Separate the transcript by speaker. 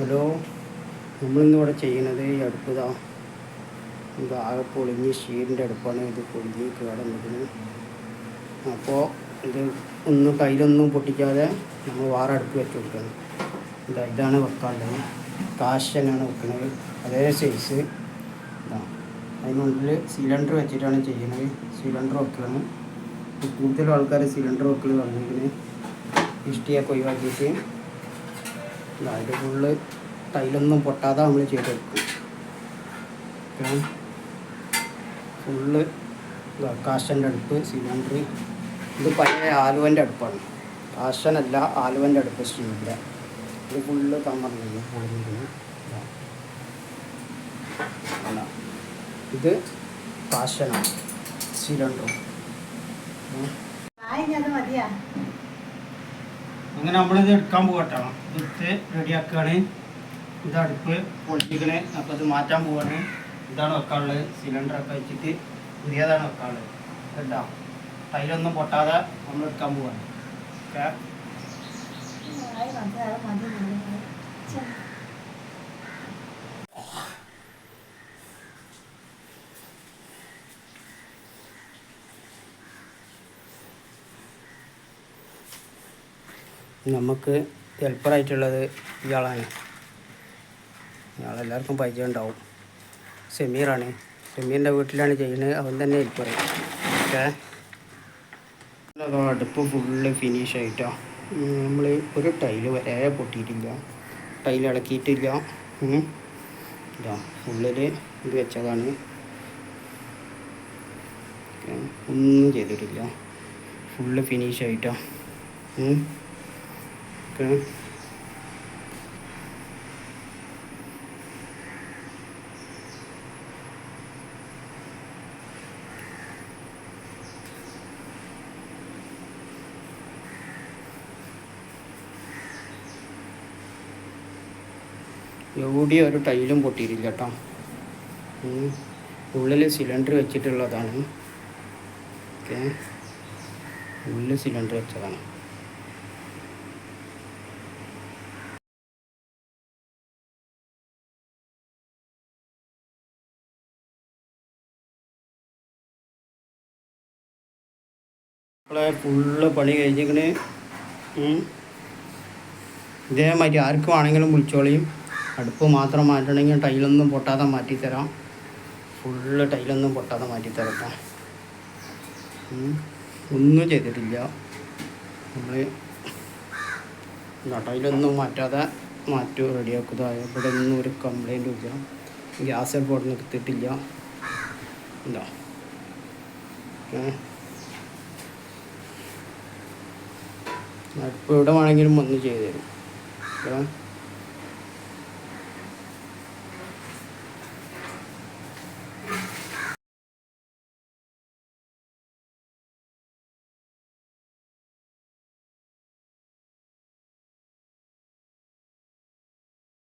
Speaker 1: Hello, നമ്മളിന്നിവിടെ ചെയ്യുന്നത് ഈ അടുപ്പതാ ഇത് ആകെ പൊളിഞ്ഞ് ഷീറ്റിൻ്റെ അടുപ്പാണ്. ഇത് പൊളിഞ്ഞ് കേടുന്നതിന്. അപ്പോൾ ഇത് കയ്യിലൊന്നും പൊട്ടിക്കാതെ നമ്മൾ വേറെ അടുപ്പ് വെച്ച് കൊടുക്കണം. ഇതാണ് വെക്കാനുള്ളത്. കാശനാണ് വെക്കുന്നത്, അതേ സൈസ് ഇതാണ്. അതിനുള്ളിൽ സിലിണ്ടർ വെച്ചിട്ടാണ് ചെയ്യുന്നത്. സിലിണ്ടർ വെക്കുകയാണ്. കൂടുതലും ആൾക്കാർ സിലിണ്ടർ വെക്കൽ പറഞ്ഞിരിക്കുന്നത് ഇഷ്ടിയൊക്കെ ഒഴിവാക്കിയിട്ട് ഇത് ഫുള്ള് ടൈലൊന്നും പൊട്ടാതെ നമ്മൾ ചെയ്തെടുക്കും. ഫുള്ള് കാശൻ്റെ അടുപ്പ്, സിലിണ്ടർ. ഇത് പഴയ ആലുവൻ്റെ അടുപ്പാണ്. കാശനല്ല, ആലുവൻ്റെ അടുപ്പ് സ്റ്റീലിൻ്റെ. ഇത് ഫുള്ള് തമ്മറിഞ്ഞു പൊളിഞ്ഞിരുന്നു. ഇത് കാശനാണ്, സിലിണ്ടറും. അങ്ങനെ നമ്മളിത് എടുക്കാൻ പോകട്ടോ. ഇത് റെഡിയാക്കുകയാണ്. ഇത് അടുപ്പ് പൊളിപ്പിക്കണേ. അപ്പോൾ ഇത് മാറ്റാൻ പോവാണ്. ഇതാണ് വെക്കാനുള്ളത്. സിലിണ്ടറൊക്കെ വെച്ചിട്ട് പുതിയതാണ് വെക്കാനുള്ളത് കേട്ടോ. ടൈലൊന്നും പൊട്ടാതെ നമ്മൾ എടുക്കാൻ പോവാണ്. ഓക്കെ, നമുക്ക് ഹെൽപ്പറായിട്ടുള്ളത് ഇയാളാണ്. ഇയാളെല്ലാവർക്കും പരിചയം ഉണ്ടാവും. സെമീറാണ്. സെമീറിൻ്റെ വീട്ടിലാണ് ചെയ്യുന്നത്. അവൻ തന്നെ ഹെൽപ്പർ. ഓക്കെ, അടുപ്പ് ഫുള്ള് ഫിനിഷ് ആയിട്ടോ. നമ്മൾ ഒരു ടൈല് വരെ പൊട്ടിയിട്ടില്ല, ടൈൽ ഇളക്കിയിട്ടില്ല. ഇതാ ഉള്ളിൽ ഇത് വെച്ചതാണ്. ഒന്നും ചെയ്തിട്ടില്ല, ഫുള്ള് ഫിനിഷ് ആയിട്ടോ. ഓക്കെ, എവിടെയും ഒരു ടൈലും പൊട്ടിയിട്ടില്ല കേട്ടോ. ഉള്ളിൽ സിലിണ്ടർ വെച്ചിട്ടുള്ളതാണ്. ഓക്കെ, ഉള്ളിൽ സിലിണ്ടർ വെച്ചതാണ്. നമ്മളെ ഫുള്ള് പണി കഴിഞ്ഞിങ്ങനെ. ഇതേമാതിരി ആർക്കും ആണെങ്കിലും വിളിച്ചോളിയും. അടുപ്പ് മാത്രം മാറ്റണമെങ്കിൽ ടൈലൊന്നും പൊട്ടാതെ മാറ്റിത്തരാം. ഫുള്ള് ടൈലൊന്നും പൊട്ടാതെ മാറ്റിത്തരട്ടോ. ഒന്നും ചെയ്തിട്ടില്ല. നമ്മൾ ടൈലൊന്നും മാറ്റാതെ റെഡിയാക്കുക. ഇവിടെ ഒന്നും ഒരു കംപ്ലൈൻറ്റും ഇല്ല. ഗ്യാസ് എപ്പോഴും നിർത്തിയിട്ടില്ല. എന്താ അടുപ്പ് ഇവിടെ വേണമെങ്കിലും വന്ന് ചെയ്തു തരും.